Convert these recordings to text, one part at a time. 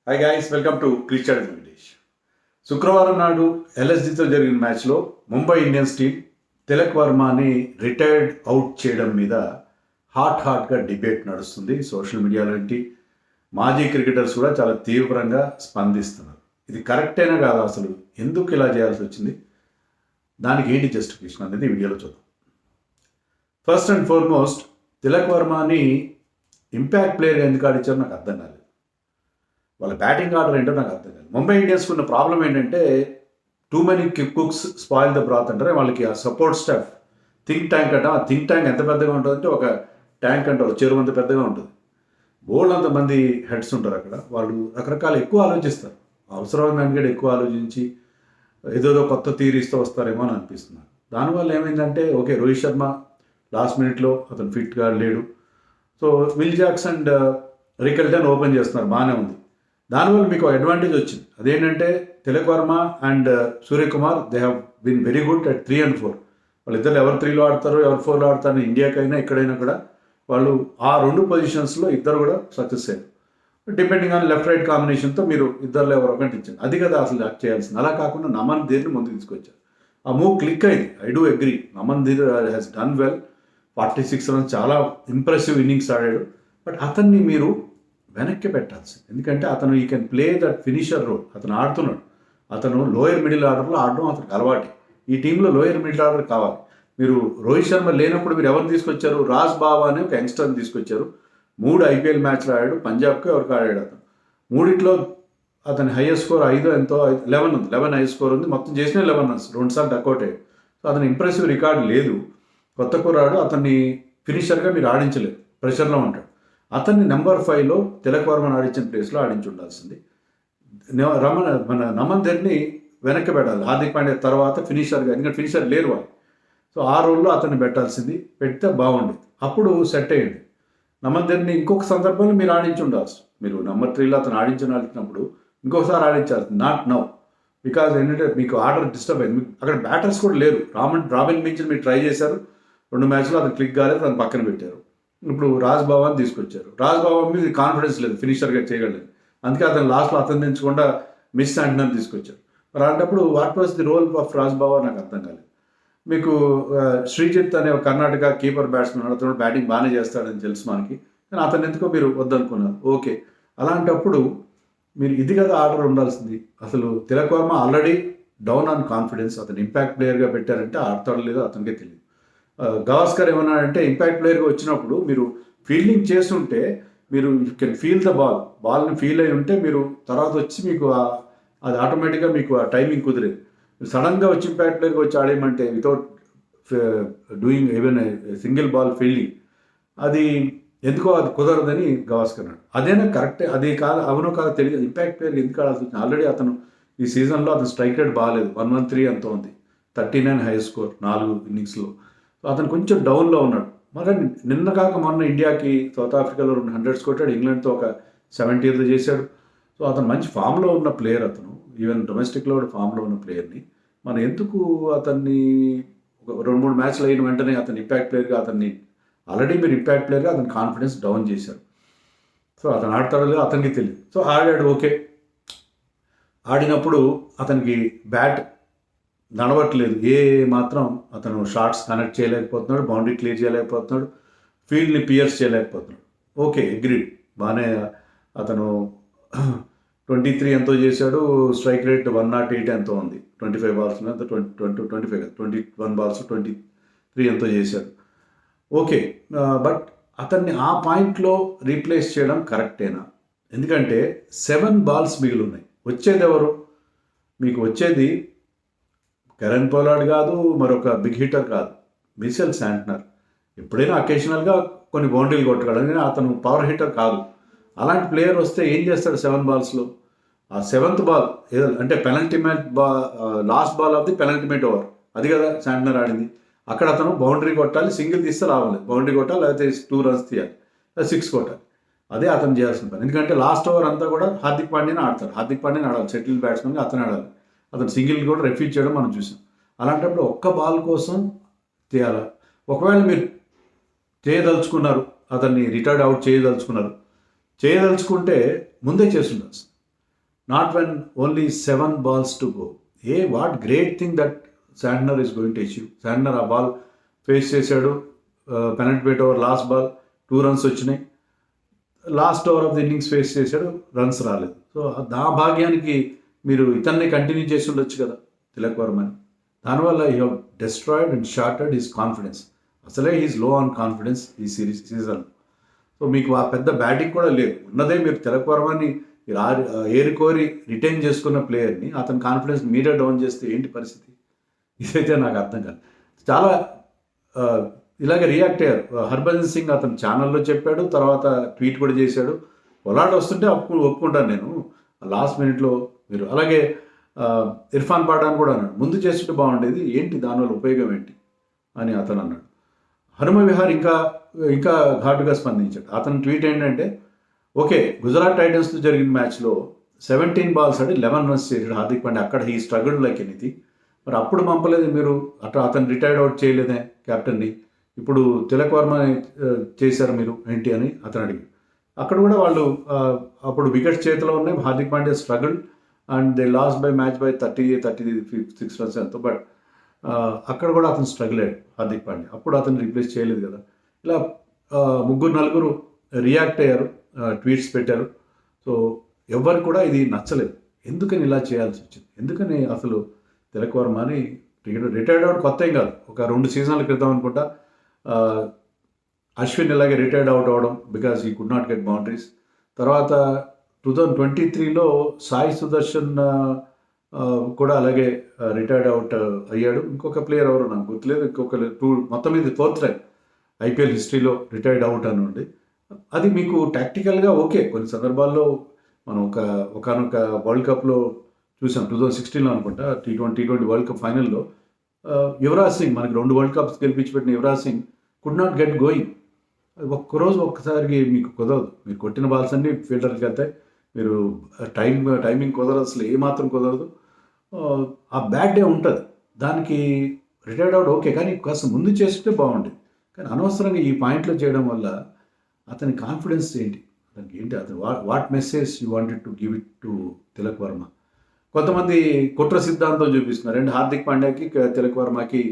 Hi guys, welcome to cricket Venkatesh. శుక్రవారం నాడు ఎల్ఎస్జితో జరిగిన మ్యాచ్లో ముంబై ఇండియన్స్ టీం తిలక్ వర్మని రిటైర్డ్ అవుట్ చేయడం మీద హాట్గా డిబేట్ నడుస్తుంది. సోషల్ మీడియాలో ఏంటి మాజీ క్రికెటర్స్ కూడా చాలా తీవ్రంగా స్పందిస్తున్నారు. ఇది కరెక్టేనా కాదా, అసలు ఎందుకు ఇలా చేయాల్సి వచ్చింది, దానికి ఏంటి జస్టిఫికేషన్ అనేది వీడియోలో చూద్దాం. ఫస్ట్ అండ్ ఫార్మోస్ట్, తిలక్ వర్మని ఇంపాక్ట్ ప్లేయర్గా ఎందుకు ఆడించారో నాకు అర్థం కాలేదు. వాళ్ళ బ్యాటింగ్ ఆర్డర్ ఏంటో నాకు అర్థం కాదు. ముంబై ఇండియన్స్కి ఉన్న ప్రాబ్లం ఏంటంటే too many cooks spoil the బ్రాత్ అంటారు. వాళ్ళకి ఆ సపోర్ట్ స్టాఫ్ థింక్ ట్యాంక్ అంట. ఆ థింక్ ట్యాంక్ ఎంత పెద్దగా ఉంటుందంటే ఒక ట్యాంక్ అంటే ఒక చెరువు అంత పెద్దగా ఉంటుంది. బోల్డ్ అంతమంది హెడ్స్ ఉంటారు అక్కడ. వాళ్ళు రకరకాల ఎక్కువ ఆలోచిస్తారు. అవసరమైన దానికంటే ఎక్కువ ఆలోచించి ఏదోదో కొత్త థియరీస్తో వస్తారేమో అని అనిపిస్తున్నారు. దానివల్ల ఏమైందంటే ఓకే, రోహిత్ శర్మ లాస్ట్ మినిట్లో అతను ఫిట్గా లేడు, so Will Jacks and Rickelton open చేస్తున్నారు, బాగానే ఉంది. దానివల్ల మీకు అడ్వాంటేజ్ వచ్చింది. అదేంటంటే Tilak Varma and Suryakumar they have been very good at 3 and 4. వాళ్ళిద్దరు ఎవరు 3లో ఆడతారో ఎవరు 4లో ఆడతారో ఇండియాకైనా ఎక్కడైనా కూడా వాళ్ళు ఆ రెండు పొజిషన్స్లో ఇద్దరు కూడా సక్సెస్ అయ్యారు. డిపెండింగ్ ఆన్ లెఫ్ట్ రైట్ కాంబినేషన్తో మీరు ఇద్దరులో ఎవరు ఒకటి ఇచ్చారు. అది కదా అసలు చేయాల్సింది. అలా కాకుండా నమన్ ధీర్ని ముందుకు తీసుకొచ్చారు. ఆ మూవ్ క్లిక్ అయింది. I do agree, Naman Dhir has done well. 46 runs చాలా ఇంప్రెసివ్ ఇన్నింగ్స్ ఆడాడు. బట్ అతన్ని మీరు వెనక్కి పెట్టాల్సింది. ఎందుకంటే అతను he can play that finisher role. అతను ఆడుతున్నాడు. అతను లోయర్ మిడిల్ ఆర్డర్లో ఆడడం అతనికి అలవాటు. ఈ టీంలో లోయర్ మిడిల్ ఆర్డర్ కావాలి. మీరు రోహిత్ శర్మ లేనప్పుడు మీరు ఎవరిని తీసుకొచ్చారు? రాజ్ బావా అని ఒక యంగ్స్టర్ని తీసుకొచ్చారు. 3 IPL మ్యాచ్లు ఆడాడు. పంజాబ్కి ఎవరికి ఆడాడు అతను. మూడిట్లో అతని హైయెస్ట్ స్కోర్ 5 ఎంతో 11 ఉంది. 11 హై స్కోర్ ఉంది. మొత్తం చేసిన 11 runs, 2 సార్లు డక్అవుట్ అయ్యాడు. సో అతని ఇంప్రెసివ్ రికార్డు లేదు. కొత్త కుర్రాడు, అతన్ని ఫినిషర్గా మీరు ఆడించలేదు, ప్రెషర్లో ఉంటాడు. అతన్ని నెంబర్ 5లో తిలక్ వర్మను ఆడించిన ప్లేస్లో ఆడించి ఉండాల్సింది. మన నమన్ ధీర్ని వెనక్కి పెట్టాలి. హార్దిక్ పాండ్యా తర్వాత ఫినిషర్గా, ఎందుకంటే ఫినిషర్ లేరు వాళ్ళు. సో ఆ రోల్లో అతన్ని పెట్టాల్సింది. పెడితే బాగుండేది. అప్పుడు సెట్ అయ్యింది. నమన్ ధీర్ని ఇంకొక సందర్భంలో మీరు ఆడించి ఉండాల్సి. మీరు నెంబర్ 3లో అతను ఆడించినప్పుడు ఇంకొకసారి ఆడించాల్సింది. Not now. బికాజ్ ఏంటంటే మీకు ఆర్డర్ డిస్టర్బ్ అయింది. అక్కడ బ్యాటర్స్ కూడా లేరు. రాబిన్ మిచెల్ మీరు ట్రై చేశారు, 2 మ్యాచ్లో అతను క్లిక్ కాలేదు, అతను పక్కన పెట్టారు. ఇప్పుడు రాజ్ బావాని తీసుకొచ్చారు. రాజ్ బావా మీద కాన్ఫిడెన్స్ లేదు, ఫినిషర్గా చేయగలలేదు. అందుకే అతను లాస్ట్లో అతను ఎంచకుండా మిస్ శాంట్నర్ తీసుకొచ్చారు. మరి అలాంటప్పుడు what was the role of Raj Bawa నాకు అర్థం కాలేదు. మీకు శ్రీజిత్ అనే కర్ణాటక కీపర్ బ్యాట్స్మెన్, అతను బ్యాటింగ్ బాగానే చేస్తాడని తెలుసు మనకి, కానీ అతను ఎందుకో మీరు వద్దనుకున్నారు. ఓకే, అలాంటప్పుడు మీరు ఇది కదా ఆర్డర్ ఉండాల్సింది. అసలు Tilak Varma already down on confidence. అతను ఇంపాక్ట్ ప్లేయర్గా పెట్టారంటే ఆడతాడో లేదో అతనికే తెలియదు. గవాస్కర్ ఏమన్నాడంటే ఇంపాక్ట్ ప్లేయర్గా వచ్చినప్పుడు మీరు ఫీల్డింగ్ చేస్తుంటే మీరు యూ కెన్ ఫీల్ ద బాల్ని ఫీల్ అయి ఉంటే మీరు తర్వాత వచ్చి మీకు అది ఆటోమేటిక్గా మీకు ఆ టైమింగ్ కుదిరేది. మీరు సడన్గా వచ్చి ఇంపాక్ట్ ప్లేయర్గా వచ్చి ఆడేయమంటే without doing even single ball fielding, అది ఎందుకో అది కుదరదని గవాస్కర్ అన్నాడు. అదేనా కరెక్టే, అది కాదు అవునో కాదు తెలియదు. ఇంపాక్ట్ ప్లేయర్ ఎందుకు ఆడాల్సి వచ్చింది? ఆల్రెడీ అతను ఈ సీజన్లో అతను స్ట్రైక్ రేట్ బాగాలేదు. 113 అంత ఉంది. 39 హై స్కోర్ 4 innings. అతను కొంచెం డౌన్లో ఉన్నాడు. మరి నిన్న కాక మొన్న ఇండియాకి సౌత్ ఆఫ్రికాలో 2 hundreds కొట్టాడు. ఇంగ్లాండ్తో ఒక 70 చేశాడు. సో అతను మంచి ఫామ్లో ఉన్న ప్లేయర్. అతను ఈవెన్ డొమెస్టిక్లో కూడా ఫామ్లో ఉన్న ప్లేయర్ని మనం ఎందుకు అతన్ని ఒక 2-3 మ్యాచ్లు అయిన వెంటనే అతను ఇంపాక్ట్ ప్లేయర్గా, అతన్ని ఆల్రెడీ మీరు ఇంపాక్ట్ ప్లేయర్గా అతని కాన్ఫిడెన్స్ డౌన్ చేశారు. సో అతను ఆడతాడో లేదో అతనికి తెలియదు. సో ఆడాడు, ఓకే. ఆడినప్పుడు అతనికి బ్యాట్ నడవట్లేదు. ఏ మాత్రం అతను షాట్స్ కనెక్ట్ చేయలేకపోతున్నాడు, బౌండరీ క్లియర్ చేయలేకపోతున్నాడు, ఫీల్డ్ని పియర్స్ చేయలేకపోతున్నాడు. ఓకే, అగ్రీడ్, బాగానే. అతను 23 ఎంతో చేశాడు. స్ట్రైక్ రేట్ 108 ఎంతో ఉంది. 25 balls 21 balls 23 ఎంతో చేశాడు. ఓకే, బట్ అతన్ని ఆ పాయింట్లో రీప్లేస్ చేయడం కరెక్టేనా? ఎందుకంటే 7 balls మిగిలి ఉన్నాయి. వచ్చేది ఎవరు? మీకు వచ్చేది కెరన్ పోలార్డ్ కాదు, మరొక బిగ్ హిట్టర్ కాదు, మిచెల్ శాంట్నర్. ఎప్పుడైనా అకేషనల్గా కొన్ని బౌండరీలు కొట్టగలడు, కానీ అతను పవర్ హిట్టర్ కాదు. అలాంటి ప్లేయర్ వస్తే ఏం చేస్తాడు 7 balls? ఆ 7th ball ఏదో అంటే penultimate last ball of the penultimate over, అది కదా శాంట్నర్ ఆడింది. అక్కడ అతను బౌండరీ కొట్టాలి, సింగిల్ తీస్తే రావాలి, బౌండరీ కొట్టాలి, లేకపోతే 2 runs తీయాలి, 6 కొట్టాలి. అదే అతను చేయాల్సిన పని. ఎందుకంటే లాస్ట్ ఓవర్ అంతా కూడా హార్దిక్ పాండ్యాని ఆడతాడు. హార్దిక్ పాండ్యాని ఆడాలి, సెటిల్ బ్యాట్స్మెన్గా అతను ఆడాలి. అతను సింగిల్ కూడా రిఫ్యూజ్ చేయడం మనం చూసాం. అలాంటప్పుడు ఒక్క బాల్ కోసం తీయాలి. ఒకవేళ మీరు చేయదలుచుకున్నారు, అతన్ని రిటైర్డ్ అవుట్ చేయదలుచుకుంటే ముందే చేస్తుండాల్సి. Not when only 7 balls to go. What great thing that Santner is going to achieve. Santner ఆ బాల్ ఫేస్ చేశాడు, penalty over last ball 2 runs వచ్చినాయి. Last over of the innings face చేశాడు, runs రాలేదు. So ఆ భాగ్యానికి మీరు ఇతన్ని continue చేసి ఉండొచ్చు కదా తిలక్ వర్మని. దానివల్ల you have destroyed and shorted his confidence. అసలే హీస్ లో ఆన్ కాన్ఫిడెన్స్ ఈ సీజన్. సో మీకు ఆ పెద్ద బ్యాటింగ్ కూడా లేదు. ఉన్నదే మీరు తిలక్ వర్మని మీరు ఏరుకోరి రిటైన్ చేసుకున్న ప్లేయర్ని అతని కాన్ఫిడెన్స్ మీరే డౌన్ చేస్తే ఏంటి పరిస్థితి? ఇదైతే నాకు అర్థం కాదు. చాలా ఇలాగే రియాక్ట్ అయ్యారు. హర్భజన్ సింగ్ అతను ఛానల్లో చెప్పాడు, తర్వాత ట్వీట్ కూడా చేశాడు. పొలాట్ వస్తుంటే ఒప్పుకుంటాను నేను, లాస్ట్ మినిట్లో మీరు. అలాగే ఇర్ఫాన్ పఠాన్ కూడా అన్నాడు, ముందు చేస్తుంటే బాగుండేది, ఏంటి దానివల్ల ఉపయోగం ఏంటి అని అతను అన్నాడు. హనుమ విహార్ ఇంకా ఘాటుగా స్పందించాడు. అతని ట్వీట్ ఏంటంటే, ఓకే గుజరాత్ టైటన్స్తో జరిగిన మ్యాచ్లో 17 balls ఆడి 11 runs చేశాడు హార్దిక్ పాండ్యా. అక్కడ హీ స్ట్రగుల్డ్ లైక్ ఎనీథింగ్. మరి అప్పుడు పంపలేదు మీరు, అతను రిటైర్డ్ అవుట్ చేయలేదే కెప్టెన్ని, ఇప్పుడు తిలక్ వర్మ చేశారు మీరు ఏంటి అని అతను అడిగాడు. అక్కడ కూడా వాళ్ళు అప్పుడు వికెట్స్ చేతిలో ఉన్నాయి, Hardik Pandya struggle and they last by match by 36 runs ఎంతో. బట్ అక్కడ కూడా అతను స్ట్రగుల్ అయ్యాడు హార్దిక్ పాండ్యా, అప్పుడు అతను రీప్లేస్ చేయలేదు కదా. ఇలా 3-4 రియాక్ట్ అయ్యారు, ట్వీట్స్ పెట్టారు. సో ఎవరు కూడా ఇది నచ్చలేదు. ఎందుకని ఇలా చేయాల్సి వచ్చింది, ఎందుకని అసలు తిలక్ వర్మ అని రిటైర్డ్ అవుట్ కొత్త ఏం కాదు. ఒక 2 seasons క్రితం అనుకుంటా అశ్విన్ ఇలాగే రిటైర్డ్ అవుట్ అవడం బికాజ్ ఈ కుడ్ నాట్ గెట్ బౌండరీస్. తర్వాత 2023లో సాయి సుదర్శన్ కూడా అలాగే రిటైర్డ్ అవుట్ అయ్యాడు. ఇంకొక ప్లేయర్ ఎవరు నాకు గుర్తులేదు, ఇంకొక మొత్తం మీద 4th time IPL హిస్టరీలో రిటైర్డ్ అవుట్ అని ఉంది. అది మీకు టాక్టికల్గా ఓకే. కొన్ని సందర్భాల్లో మనం ఒకనొక వరల్డ్ కప్లో చూసాం, 2016లో అనుకుంటా, T20 వరల్డ్ కప్ ఫైనల్లో యువరాజ్ సింగ్, మనకి 2 వరల్డ్ కప్స్ గెలిపించిపెట్టిన Yuvraj Singh could not get going. ఒక్కసారికి మీకు కుదరదు. మీరు కొట్టిన బాల్స్ అన్నీ ఫీల్డర్కి వెళ్తాయి, మీరు టైమింగ్ కుదరదు, అసలు ఏమాత్రం కుదరదు. ఆ బ్యాడ్ డే ఉంటుంది, దానికి రిటైర్డ్ అవుట్ ఓకే, కానీ కాస్త ముందు చేస్తుంటే బాగుండేది. కానీ అనవసరంగా ఈ పాయింట్లో చేయడం వల్ల అతని కాన్ఫిడెన్స్ ఏంటి, అతనికి ఏంటి, అతను what message you wanted to give it to Tilak Varma. కొంతమంది కుట్ర సిద్ధాంతం చూపిస్తున్నారు. అండ్ హార్దిక్ పాండ్యాకి తిలక్ వర్మకి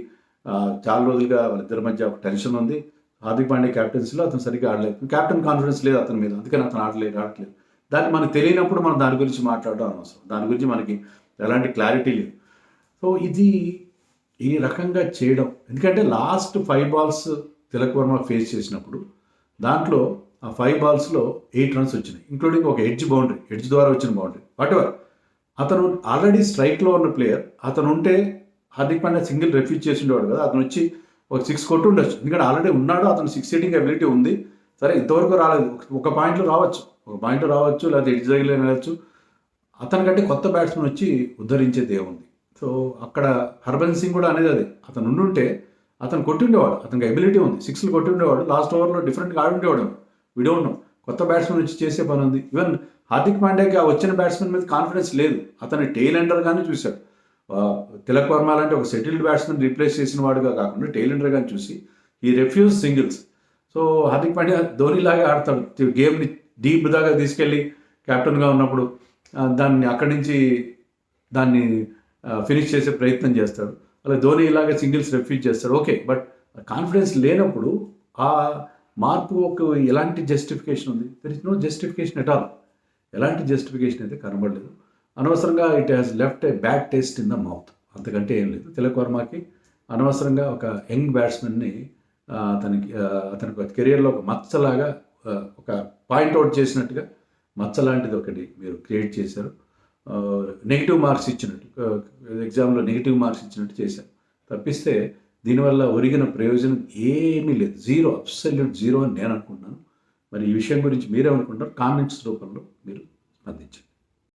చాలా రోజులుగా వాళ్ళిద్దరి మధ్య ఒక టెన్షన్ ఉంది. హార్దిక్ పాండ్యా క్యాప్టెన్సీలో అతను సరిగ్గా ఆడలేదు, క్యాప్టెన్ కాన్ఫిడెన్స్ లేదు అతని మీద, అందుకని అతను ఆడట్లేదు. దాన్ని మనకు తెలియనప్పుడు మనం దాని గురించి మాట్లాడడం అనవసరం, దాని గురించి మనకి ఎలాంటి క్లారిటీ లేదు. సో ఇది ఈ రకంగా చేయడం, ఎందుకంటే last 5 balls Tilak Varma face చేసినప్పుడు దాంట్లో ఆ 5 ballsలో 8 runs వచ్చినాయి, ఇంక్లూడింగ్ ఒక ఎడ్జ్ ద్వారా వచ్చిన బౌండరీ. వాటెవర్, అతను ఆల్రెడీ స్ట్రైక్లో ఉన్న ప్లేయర్, అతను ఉంటే హార్దిక్ పాండ్యా సింగిల్ రెఫ్యూజ్ చేసి ఉండేవాడు కదా, అతను వచ్చి ఒక 6 కొట్టి ఉండొచ్చు. ఎందుకంటే ఆల్రెడీ ఉన్నాడు, అతను 6 hitting ఎబిలిటీ ఉంది. సరే ఇంతవరకు రాలేదు, ఒక పాయింట్లో రావచ్చు, లేకపోతే ఎడ్జ్ దగ్గర వెళ్ళచ్చు. అతనికంటే కొత్త బ్యాట్స్మెన్ వచ్చి ఉద్ధరించేది ఏముంది. సో అక్కడ హర్భజన్ సింగ్ కూడా అనేది అదే, అతను ఉండుంటే అతను కొట్టి ఉండేవాడు, అతనికి ఎబిలిటీ ఉంది, 6 కొట్టి ఉండేవాడు, లాస్ట్ ఓవర్లో డిఫరెంట్గా ఆడి ఉండేవాడు. వీ డోంట్ నో, కొత్త బ్యాట్స్మెన్ వచ్చి చేసే పని ఉంది. ఈవెన్ హార్దిక్ పాండ్యాకి ఆ వచ్చిన బ్యాట్స్మెన్ మీద కాన్ఫిడెన్స్ లేదు, అతని టెయిల్ ఎండర్గానే చూశాడు. తిలక్ వర్మ లాంటి ఒక సెటిల్డ్ బ్యాట్స్మెన్ రీప్లేస్ చేసిన వాడుగా కాకుండా టెయిల్ ఎండర్గానే చూసి ఈ refuse singles. So Hardik Pandya ధోనిలాగా ఆడతాడు, గేమ్ని డీప్ దాకా తీసుకెళ్ళి కెప్టెన్గా ఉన్నప్పుడు దాన్ని అక్కడి నుంచి దాన్ని ఫినిష్ చేసే ప్రయత్నం చేస్తాడు. అలా ధోని ఇలాగే సింగిల్స్ రెఫ్యూజ్ చేస్తాడు, ఓకే. బట్ కాన్ఫిడెన్స్ లేనప్పుడు ఆ మార్పుకు ఎలాంటి జస్టిఫికేషన్ ఉంది? There is no justification at all. ఎలాంటి జస్టిఫికేషన్ అయితే కనబడలేదు. అనవసరంగా it has left a bad taste in the mouth, అంతకంటే ఏం లేదు. తిలక్ వర్మకి అనవసరంగా ఒక యంగ్ బ్యాట్స్మెన్ని అతనికి కెరియర్లో ఒక మచ్చలాగా, ఒక పాయింట్అవుట్ చేసినట్టుగా మచ్చ లాంటిది ఒకటి మీరు క్రియేట్ చేశారు. నెగిటివ్ మార్క్స్ ఇచ్చినట్టు, ఎగ్జామ్లో నెగిటివ్ మార్క్స్ ఇచ్చినట్టు చేశారు తప్పిస్తే దీనివల్ల ఒరిగిన ప్రయోజనం ఏమీ లేదు. అబ్సల్యూట్ జీరో అని నేను అనుకుంటున్నాను. మరి ఈ విషయం గురించి మీరేమనుకుంటారు? కామెంట్స్ రూపంలో మీరు స్పందించండి.